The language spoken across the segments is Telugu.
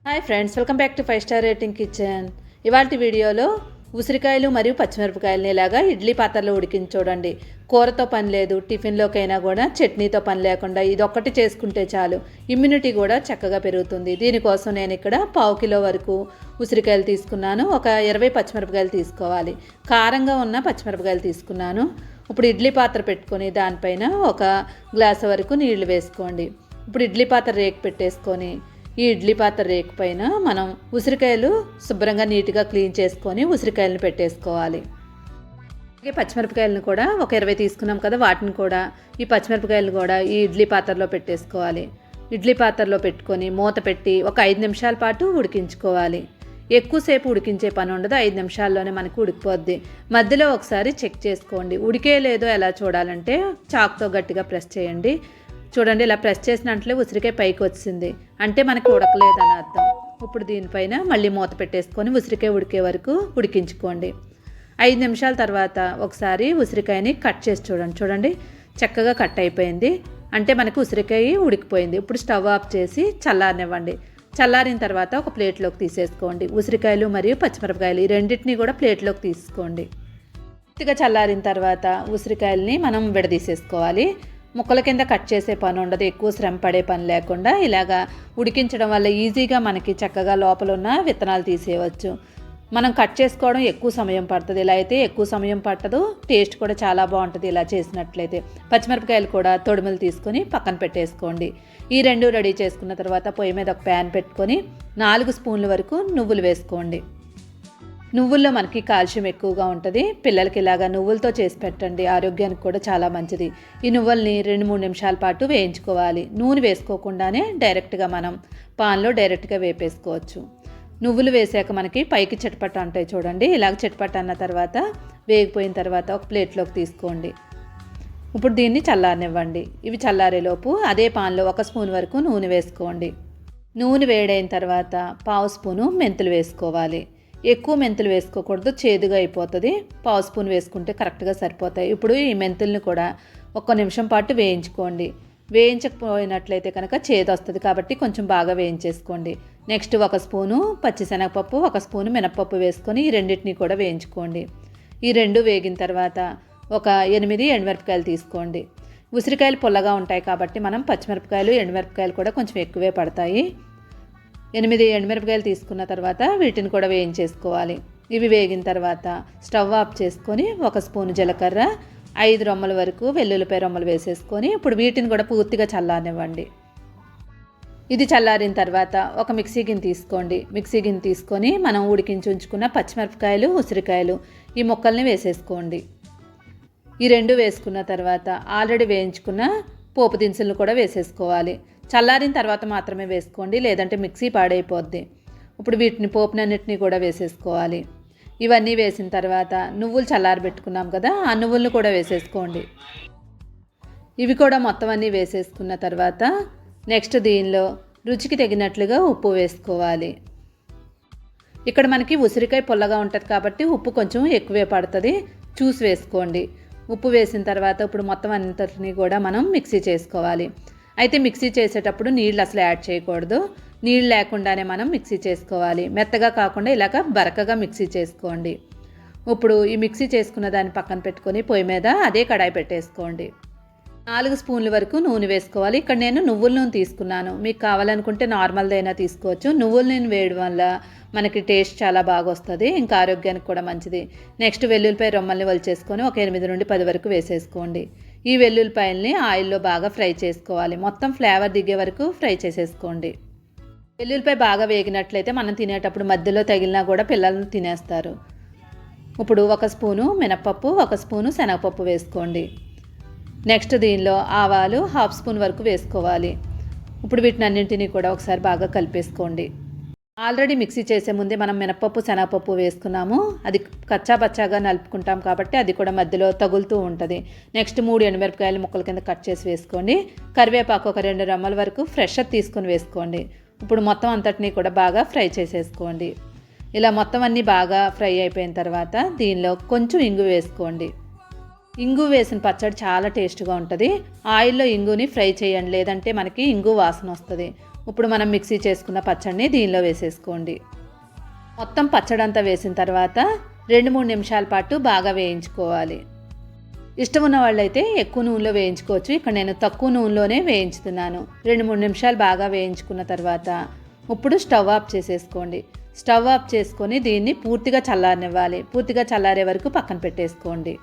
Hi friends, welcome back to 5 star rating kitchen. ఇవాళ వీడియోలో ఉసిరికాయలు మరియు పచ్చిమిరపకాయలని ఇలాగా ఇడ్లీ పాత్రలో ఉడికించి చూడండి. కూరతో పని లేదు, టిఫిన్లోకైనా కూడా చట్నీతో పని లేకుండా ఇదొక్కటి చేసుకుంటే చాలు. ఇమ్యూనిటీ కూడా చక్కగా పెరుగుతుంది. దీనికోసం నేను ఇక్కడ 1/2 కిలో వరకు ఉసిరికాయలు తీసుకున్నాను. ఒక 20 పచ్చిమిరపకాయలు తీసుకోవాలి. కారంగా ఉన్న పచ్చిమిరపకాయలు తీసుకున్నాను. ఇప్పుడు ఇడ్లీ పాత్ర పెట్టుకొని దానిపైన ఒక గ్లాసు వరకు నీళ్లు వేసుకోండి. ఇప్పుడు ఇడ్లీ పాత్ర రేకు పెట్టేసుకొని ఈ ఇడ్లీ పాత్ర రేకు పైన మనం ఉసిరికాయలు శుభ్రంగా నీట్గా క్లీన్ చేసుకొని ఉసిరికాయలను పెట్టేసుకోవాలి. అలాగే పచ్చిమిరపకాయలను కూడా ఒక 20 తీసుకున్నాం కదా, వాటిని కూడా ఈ పచ్చిమిరపకాయలు కూడా ఈ ఇడ్లీ పాత్రలో పెట్టేసుకోవాలి. ఇడ్లీ పాత్రలో పెట్టుకొని మూత పెట్టి ఒక 5 నిమిషాల పాటు ఉడికించుకోవాలి. ఎక్కువసేపు ఉడికించే పని ఉండదు, 5 నిమిషాల్లోనే మనకు ఉడికిపోద్ది. మధ్యలో ఒకసారి చెక్ చేసుకోండి. ఉడికే లేదో ఎలా చూడాలంటే చాకుతో గట్టిగా ప్రెస్ చేయండి. చూడండి, ఇలా ప్రెస్ చేసినట్లే ఉసిరికాయ పైకి వచ్చింది అంటే మనకి ఉడకలేదని అర్థం. ఇప్పుడు దీనిపైన మళ్ళీ మూత పెట్టేసుకొని ఉసిరికాయ ఉడికే వరకు ఉడికించుకోండి. 5 నిమిషాల తర్వాత ఒకసారి ఉసిరికాయని కట్ చేసి చూడండి చక్కగా కట్ అయిపోయింది అంటే మనకి ఉసిరికాయ ఉడికిపోయింది. ఇప్పుడు స్టవ్ ఆఫ్ చేసి చల్లారనివ్వండి. చల్లారిన తర్వాత ఒక ప్లేట్లోకి తీసేసుకోండి. ఉసిరికాయలు మరియు పచ్చిమిరపకాయలు ఈ రెండింటిని కూడా ప్లేట్లోకి తీసుకోండి. పూర్తిగా చల్లారిన తర్వాత ఉసిరికాయలని మనం విడదీసేసుకోవాలి. ముక్కల కింద కట్ చేసే పని ఉండదు, ఎక్కువ శ్రమ పడే పని లేకుండా ఇలాగా ఉడికించడం వల్ల ఈజీగా మనకి చక్కగా లోపల ఉన్న విత్తనాలు తీసేయవచ్చు. మనం కట్ చేసుకోవడం ఎక్కువ సమయం పడుతుంది, ఇలా అయితే ఎక్కువ సమయం పట్టదు, టేస్ట్ కూడా చాలా బాగుంటుంది ఇలా చేసినట్లయితే. పచ్చిమిరపకాయలు కూడా తొడిమలు తీసుకొని పక్కన పెట్టేసుకోండి. ఈ రెండు రెడీ చేసుకున్న తర్వాత పొయ్యి మీద ఒక ప్యాన్ పెట్టుకొని 4 స్పూన్ల వరకు నువ్వులు వేసుకోండి. నువ్వుల్లో మనకి కాల్షియం ఎక్కువగా ఉంటుంది. పిల్లలకి ఇలాగా నువ్వులతో చేసి పెట్టండి, ఆరోగ్యానికి కూడా చాలా మంచిది. ఈ నువ్వుల్ని 2-3 నిమిషాల పాటు వేయించుకోవాలి. నూనె వేసుకోకుండానే డైరెక్ట్గా మనం పాన్లో డైరెక్ట్గా వేపేసుకోవచ్చు. నువ్వులు వేసాక మనకి పైకి చిటపట ఉంటాయి చూడండి, ఇలాగ చిటపట అన్న తర్వాత వేగిపోయిన తర్వాత ఒక ప్లేట్లోకి తీసుకోండి. ఇప్పుడు దీన్ని చల్లారనివ్వండి. ఇవి చల్లారేలోపు అదే పాన్లో 1 స్పూన్ వరకు నూనె వేసుకోండి. నూనె వేడైన తర్వాత 1/2 స్పూను మెంతులు వేసుకోవాలి. ఎక్కువ మెంతులు వేసుకోకూడదు, చేదుగా అయిపోతుంది. 1/2 స్పూన్ వేసుకుంటే కరెక్ట్గా సరిపోతాయి. ఇప్పుడు ఈ మెంతుల్ని కూడా 1 నిమిషం పాటు వేయించుకోండి. వేయించకపోయినట్లయితే కనుక చేదు వస్తుంది కాబట్టి కొంచెం బాగా వేయించేసుకోండి. నెక్స్ట్ 1 స్పూను పచ్చిశనగపప్పు, 1 స్పూను మినపప్పు వేసుకొని ఈ రెండింటిని కూడా వేయించుకోండి. ఈ రెండు వేగిన తర్వాత ఒక 8 ఎండుమిరపకాయలు తీసుకోండి. ఉసిరికాయలు పుల్లగా ఉంటాయి కాబట్టి మనం పచ్చిమిరపకాయలు ఎండుమిరపకాయలు కూడా కొంచెం ఎక్కువే పడతాయి. 8 ఎండుమిరపకాయలు తీసుకున్న తర్వాత వీటిని కూడా వేయించేసుకోవాలి. ఇవి వేగిన తర్వాత స్టవ్ ఆఫ్ చేసుకొని 1 స్పూను జీలకర్ర, 5 రొమ్మల వరకు వెల్లుల్లిపాయ రొమ్మలు వేసేసుకొని ఇప్పుడు వీటిని కూడా పూర్తిగా చల్లారనివ్వండి. ఇది చల్లారిన తర్వాత ఒక మిక్సీ గిన్నె తీసుకోండి. మిక్సీ గిన్నె తీసుకొని మనం ఉడికించి ఉంచుకున్న పచ్చిమిరపకాయలు, ఉసిరికాయలు ఈ ముక్కల్ని వేసేసుకోండి. ఈ రెండు వేసుకున్న తర్వాత ఆల్రెడీ వేయించుకున్న పోపు దినుసులను కూడా వేసేసుకోవాలి. చల్లారిన తర్వాత మాత్రమే వేసుకోండి, లేదంటే మిక్సీ పాడైపోద్ది. ఇప్పుడు వీటిని పోపునన్నిటిని కూడా వేసేసుకోవాలి. ఇవన్నీ వేసిన తర్వాత నువ్వులు చల్లారబెట్టుకున్నాం కదా, ఆ నువ్వులను కూడా వేసేసుకోండి. ఇవి కూడా మొత్తం అన్నీ వేసేసుకున్న తర్వాత నెక్స్ట్ దీనిలో రుచికి తగినట్లుగా ఉప్పు వేసుకోవాలి. ఇక్కడ మనకి ఉసిరికాయ పుల్లగా ఉంటుంది కాబట్టి ఉప్పు కొంచెం ఎక్కువే పడుతుంది, చూసి వేసుకోండి. ఉప్పు వేసిన తర్వాత ఇప్పుడు మొత్తం అంతటిని కూడా మనం మిక్సీ చేసుకోవాలి. అయితే మిక్సీ చేసేటప్పుడు నీళ్ళు అసలు యాడ్ చేయకూడదు, నీళ్ళు లేకుండానే మనం మిక్సీ చేసుకోవాలి. మెత్తగా కాకుండా ఇలాగ బరకగా మిక్సీ చేసుకోండి. ఇప్పుడు ఈ మిక్సీ చేసుకున్న దాన్ని పక్కన పెట్టుకొని పొయ్యి మీద అదే కడాయి పెట్టేసుకోండి. 4 స్పూన్ల వరకు నూనె వేసుకోవాలి. ఇక్కడ నేను నువ్వుల నూనె తీసుకున్నాను, మీకు కావాలనుకుంటే నార్మల్దైనా తీసుకోవచ్చు. నువ్వుల నూనె వేయడం వల్ల మనకి టేస్ట్ చాలా బాగా వస్తుంది, ఇంకా ఆరోగ్యానికి కూడా మంచిది. నెక్స్ట్ వెల్లుల్లిపాయ రొమ్మల్ని వలిచేసుకొని ఒక 8 నుండి 10 వరకు వేసేసుకోండి. ఈ వెల్లుల్లిపాయల్ని ఆయిల్లో బాగా ఫ్రై చేసుకోవాలి. మొత్తం ఫ్లేవర్ దిగే వరకు ఫ్రై చేసేసుకోండి. వెల్లుల్లిపాయ బాగా వేగినట్లయితే మనం తినేటప్పుడు మధ్యలో తగిలినా కూడా పిల్లలను తినేస్తారు. ఇప్పుడు 1 స్పూను మినపప్పు, 1 స్పూను శనగపప్పు వేసుకోండి. నెక్స్ట్ దీనిలో ఆవాలు 1/2 స్పూన్ వరకు వేసుకోవాలి. ఇప్పుడు వీటిని అన్నింటినీ కూడా ఒకసారి బాగా కలిపేసుకోండి. ఆల్రెడీ మిక్సీ చేసే ముందే మనం మినపప్పు, శనగపప్పు వేసుకున్నాము, అది కచ్చా పచ్చాగా నలుపుకుంటాం కాబట్టి అది కూడా మధ్యలో తగులుతూ ఉంటుంది. నెక్స్ట్ 3 ఎండుమిరపకాయలు ముక్కల కింద కట్ చేసి వేసుకోండి. కరివేపాకు ఒక 2 రెమ్మల వరకు ఫ్రెష్గా తీసుకొని వేసుకోండి. ఇప్పుడు మొత్తం అంతటినీ కూడా బాగా ఫ్రై చేసేసుకోండి. ఇలా మొత్తం అన్నీ బాగా ఫ్రై అయిపోయిన తర్వాత దీనిలో కొంచెం ఇంగు వేసుకోండి. ఇంగు వేసిన పచ్చడి చాలా టేస్ట్గా ఉంటుంది. ఆయిల్లో ఇంగుని ఫ్రై చేయండి, లేదంటే మనకి ఇంగు వాసన వస్తుంది. ఇప్పుడు మనం మిక్సీ చేసుకున్న పచ్చడిని దీనిలో వేసేసుకోండి. మొత్తం పచ్చడి అంతా వేసిన తర్వాత 2-3 నిమిషాల పాటు బాగా వేయించుకోవాలి. ఇష్టం ఉన్న వాళ్ళైతే ఎక్కువ నూనెలో వేయించుకోవచ్చు. ఇక్కడ నేను తక్కువ నూనెలోనే వేయించుతున్నాను. 2-3 నిమిషాలు బాగా వేయించుకున్న తర్వాత ఇప్పుడు స్టవ్ ఆఫ్ చేసేసుకోండి. స్టవ్ ఆఫ్ చేసుకొని దీన్ని పూర్తిగా చల్లారనివ్వాలి. పూర్తిగా చల్లారే వరకు పక్కన పెట్టేసుకోండి.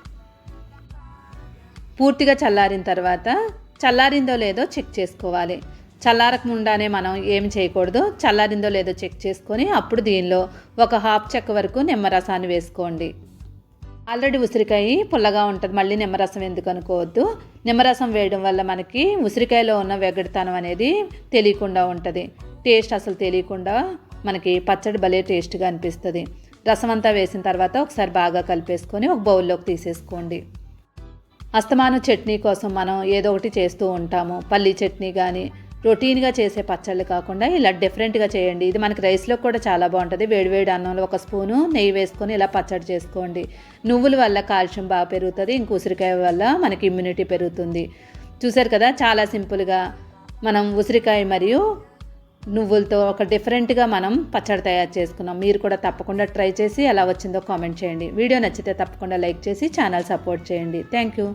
పూర్తిగా చల్లారిన తర్వాత చల్లారిందో లేదో చెక్ చేసుకోవాలి. చల్లారకుండానే మనం ఏమి చేయకూడదు. చల్లారిందో లేదో చెక్ చేసుకొని అప్పుడు దీనిలో ఒక హాఫ్ చెక్క వరకు నిమ్మరసాన్ని వేసుకోండి. ఆల్రెడీ ఉసిరికాయ పుల్లగా ఉంటుంది, మళ్ళీ నిమ్మరసం ఎందుకు అనుకోవద్దు. నిమ్మరసం వేయడం వల్ల మనకి ఉసిరికాయలో ఉన్న వెగడితనం అనేది తెలియకుండా ఉంటుంది. టేస్ట్ అసలు తెలియకుండా మనకి పచ్చడి భలే టేస్ట్గా అనిపిస్తుంది. రసం అంతా వేసిన తర్వాత ఒకసారి బాగా కలిపేసుకొని ఒక బౌల్లోకి తీసేసుకోండి. అస్తమానం చట్నీ కోసం మనం ఏదో ఒకటి చేస్తూ ఉంటాము. పల్లీ చట్నీ కానీ రొటీన్గా చేసే పచ్చళ్ళు కాకుండా ఇలా డిఫరెంట్గా చేయండి. ఇది మనకి రైస్లో కూడా చాలా బాగుంటుంది. వేడివేడి అన్నంలో ఒక స్పూను నెయ్యి వేసుకొని ఇలా పచ్చడి చేసుకోండి. నువ్వుల వల్ల కాల్షియం బాగా పెరుగుతుంది. ఇంక ఉసిరికాయ వల్ల మనకి ఇమ్యూనిటీ పెరుగుతుంది. చూసారు కదా, చాలా సింపుల్గా మనం ఉసిరికాయ మరియు నువ్వులతో ఒక డిఫరెంట్గా మనం పచ్చడి తయారు చేసుకున్నాం. మీరు కూడా తప్పకుండా ట్రై చేసి ఎలా వచ్చిందో కామెంట్ చేయండి. వీడియో నచ్చితే తప్పకుండా లైక్ చేసి ఛానల్ సపోర్ట్ చేయండి. Thank you.